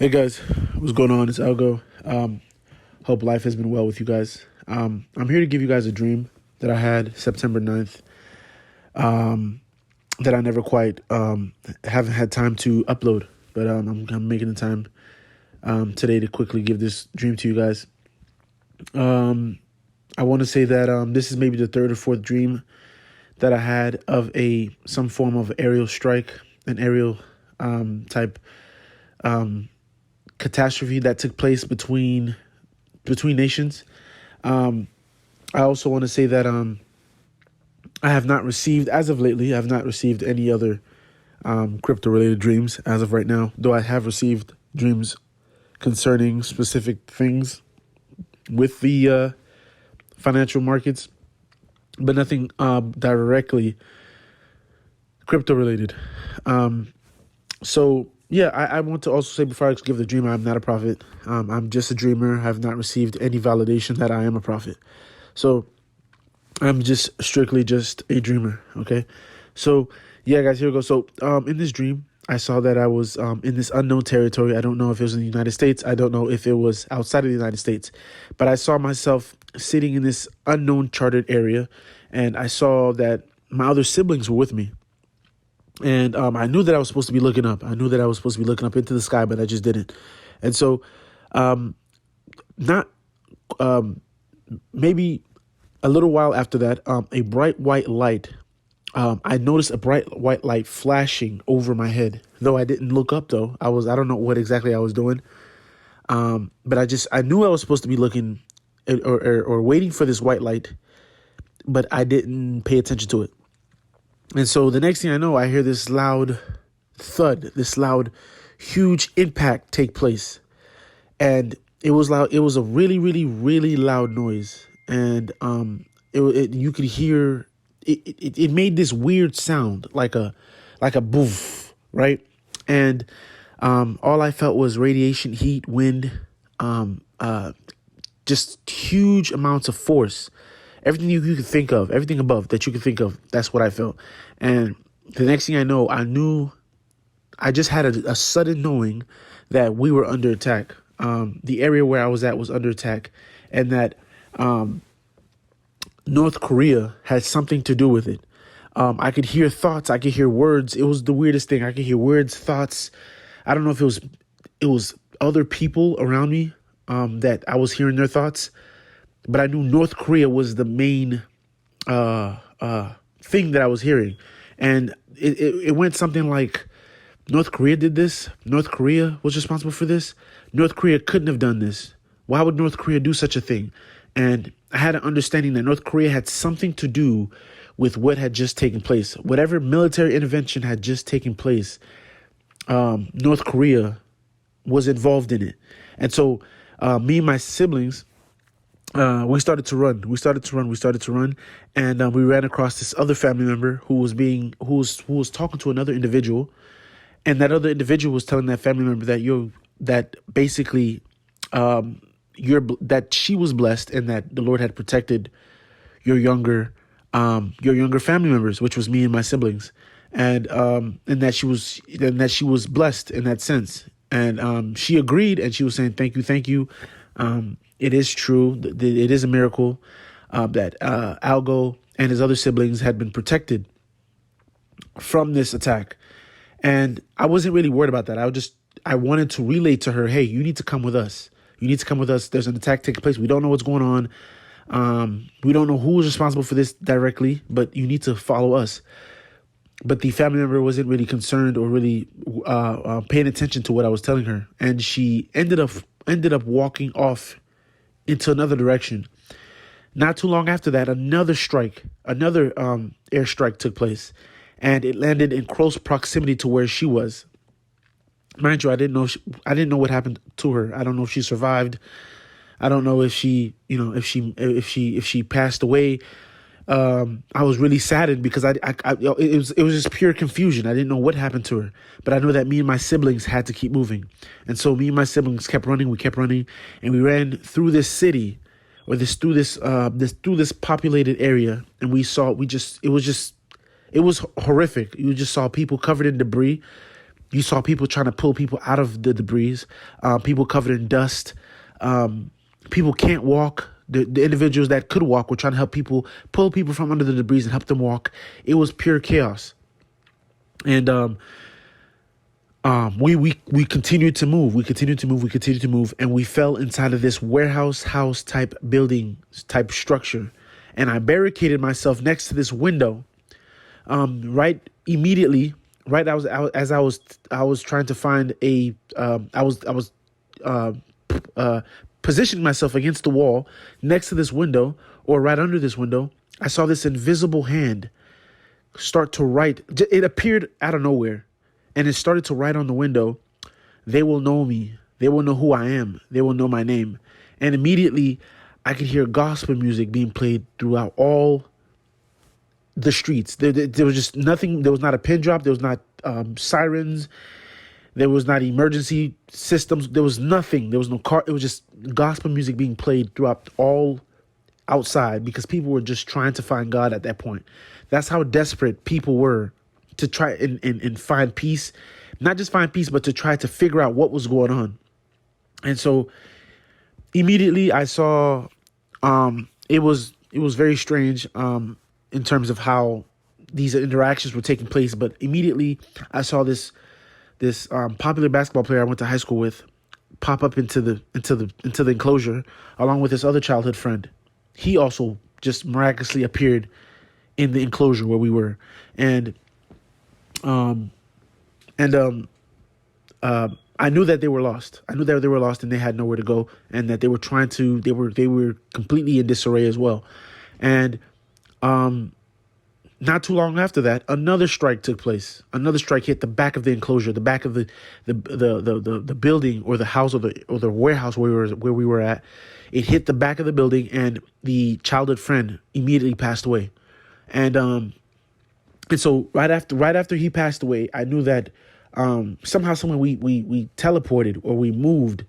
Hey guys, what's going on? It's Algo. Hope life has been well with you guys. I'm here to give you guys a dream that I had September 9th, that I never quite haven't had time to upload, but I'm making the time today to quickly give this dream to you guys. I want to say that this is maybe the third or fourth dream that I had of some form of aerial strike, an aerial type catastrophe that took place between nations. I also want to say that I have not received, as of lately, I have not received any other crypto related dreams as of right now, though I have received dreams concerning specific things with the financial markets, but nothing directly crypto related. So yeah, I want to also say before I give the dream, I'm not a prophet. I'm just a dreamer. I have not received any validation that I am a prophet. So I'm just strictly just a dreamer. Okay. So yeah, guys, here we go. So in this dream, I saw that I was in this unknown territory. I don't know if it was in the United States. I don't know if it was outside of the United States, but I saw myself sitting in this unknown charted area, and I saw that my other siblings were with me. And I knew that I was supposed to be looking up. I knew that I was supposed to be looking up into the sky, but I just didn't. And so not maybe a little while after that, a bright white light, I noticed a bright white light flashing over my head, though I didn't look up, though. I don't know what exactly I was doing. But I knew I was supposed to be looking or waiting for this white light, but I didn't pay attention to it. And so the next thing I know, I hear this loud thud, this loud, huge impact take place. And it was loud. It was a really, really, really loud noise. And you could hear it made this weird sound like a boof, right? And all I felt was radiation, heat, wind, just huge amounts of force. Everything you could think of, everything above that you could think of, that's what I felt. And the next thing I know, I just had a sudden knowing that we were under attack. The area where I was at was under attack, and that North Korea had something to do with it. I could hear thoughts. I could hear words. It was the weirdest thing. I could hear words, thoughts. I don't know if it was other people around me that I was hearing their thoughts. But I knew North Korea was the main thing that I was hearing. And it went something like, North Korea did this. North Korea was responsible for this. North Korea couldn't have done this. Why would North Korea do such a thing? And I had an understanding that North Korea had something to do with what had just taken place. Whatever military intervention had just taken place, North Korea was involved in it. And so me and my siblings, we started to run, and we ran across this other family member who was talking to another individual, and that other individual was telling that family member that basically that she was blessed and that the Lord had protected your younger family members, which was me and my siblings, and that she was blessed in that sense, and she agreed, and she was saying thank you. It is true. It is a miracle that Algo and his other siblings had been protected from this attack. And I wasn't really worried about that. I wanted to relay to her, hey, you need to come with us. There's an attack taking place. We don't know what's going on. We don't know who is responsible for this directly, but you need to follow us. But the family member wasn't really concerned or really paying attention to what I was telling her. And she ended up walking off into another direction. Not too long after that, another airstrike took place, and it landed in close proximity to where she was. Mind you, I didn't know what happened to her. I don't know if she survived. I don't know if she passed away. I was really saddened because it was just pure confusion. I didn't know what happened to her, but I know that me and my siblings had to keep moving. And so me and my siblings kept running. We kept running, and we ran through this city or through this populated area. And it was horrific. You just saw people covered in debris. You saw people trying to pull people out of the debris, people covered in dust. People can't walk. The individuals that could walk were trying to help people, pull people from under the debris and help them walk. It was pure chaos. And we continued to move. We continued to move. We continued to move. And we fell inside of this warehouse house type building type structure. And I barricaded myself next to this window. Right immediately, right. I was trying to find I was positioning myself against the wall next to this window, or right under this window. I saw this invisible hand start to write. It appeared out of nowhere, and it started to write on the window, "They will know me. They will know who I am. They will know my name." And immediately I could hear gospel music being played throughout all the streets. There was just nothing. There was not a pin drop. There was not sirens. There was not emergency systems. There was nothing. There was no car. It was just gospel music being played throughout all outside, because people were just trying to find God at that point. That's how desperate people were to try and find peace. Not just find peace, but to try to figure out what was going on. And so immediately I saw it was very strange in terms of how these interactions were taking place. But immediately I saw this popular basketball player I went to high school with pop up into the enclosure, along with this other childhood friend. He also just miraculously appeared in the enclosure where we were. And I knew that they were lost. I knew that they were lost and they had nowhere to go, and that they were they were completely in disarray as well. And not too long after that, another strike took place. Another strike hit the back of the enclosure, the back of the building, or the house, or the warehouse where we were at. It hit the back of the building, and the childhood friend immediately passed away. And so right after he passed away, I knew that somehow, we teleported, or we moved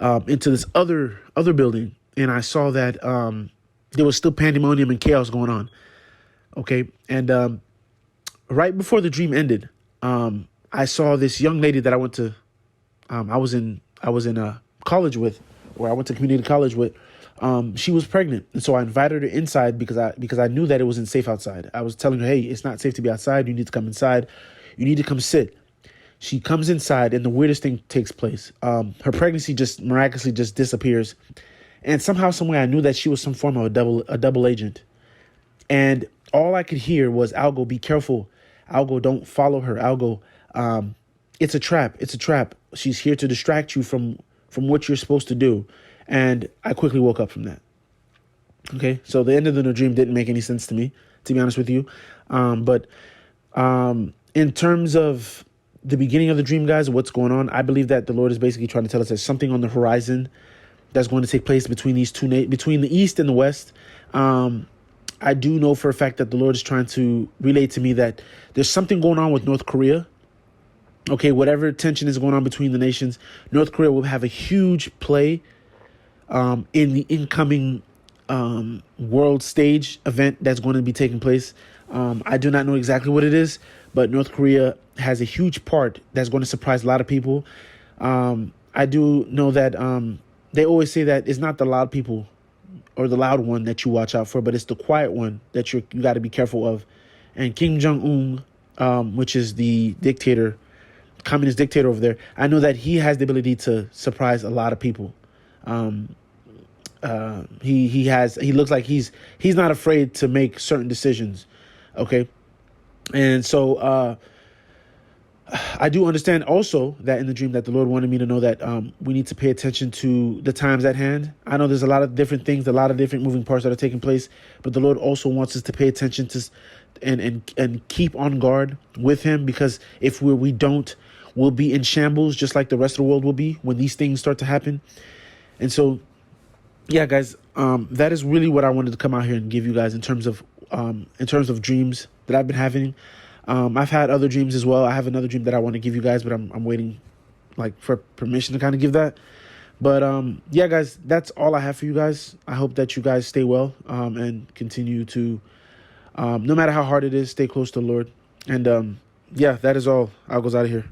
into this other building, and I saw that there was still pandemonium and chaos going on. Okay, and right before the dream ended, I saw this young lady that I went to. I was in college with, or I went to community college with. She was pregnant, and so I invited her inside because I knew that it wasn't safe outside. I was telling her, "Hey, it's not safe to be outside. You need to come inside. You need to come sit." She comes inside, and the weirdest thing takes place. Her pregnancy just miraculously just disappears, and somehow, some way, I knew that she was some form of a double agent. And all I could hear was, "Algo, be careful. Algo, don't follow her. Algo, it's a trap. It's a trap. She's here to distract you from what you're supposed to do." And I quickly woke up from that. Okay, so the end of the dream didn't make any sense to me, to be honest with you. But in terms of the beginning of the dream, guys, what's going on, I believe that the Lord is basically trying to tell us there's something on the horizon that's going to take place between between the East and the West. I do know for a fact that the Lord is trying to relate to me that there's something going on with North Korea. Okay, whatever tension is going on between the nations, North Korea will have a huge play in the incoming world stage event that's going to be taking place. I do not know exactly what it is, but North Korea has a huge part that's going to surprise a lot of people. I do know that they always say that it's not the loud people or the loud one that you watch out for, but it's the quiet one that you got to be careful of. And Kim Jong-un, which is the communist dictator over there, I know that he has the ability to surprise a lot of people. He looks like he's not afraid to make certain decisions. Okay. And so, I do understand also that in the dream that the Lord wanted me to know that we need to pay attention to the times at hand. I know there's a lot of different things, a lot of different moving parts that are taking place, but the Lord also wants us to pay attention to and keep on guard with him, because if we don't, we'll be in shambles just like the rest of the world will be when these things start to happen. And so, yeah, guys, that is really what I wanted to come out here and give you guys in terms of dreams that I've been having. I've had other dreams as well. I have another dream that I want to give you guys, but I'm waiting for permission to kind of give that. But yeah, guys, that's all I have for you guys. I hope that you guys stay well and continue to, no matter how hard it is, stay close to the Lord. And yeah, that is all. I'll goes out of here.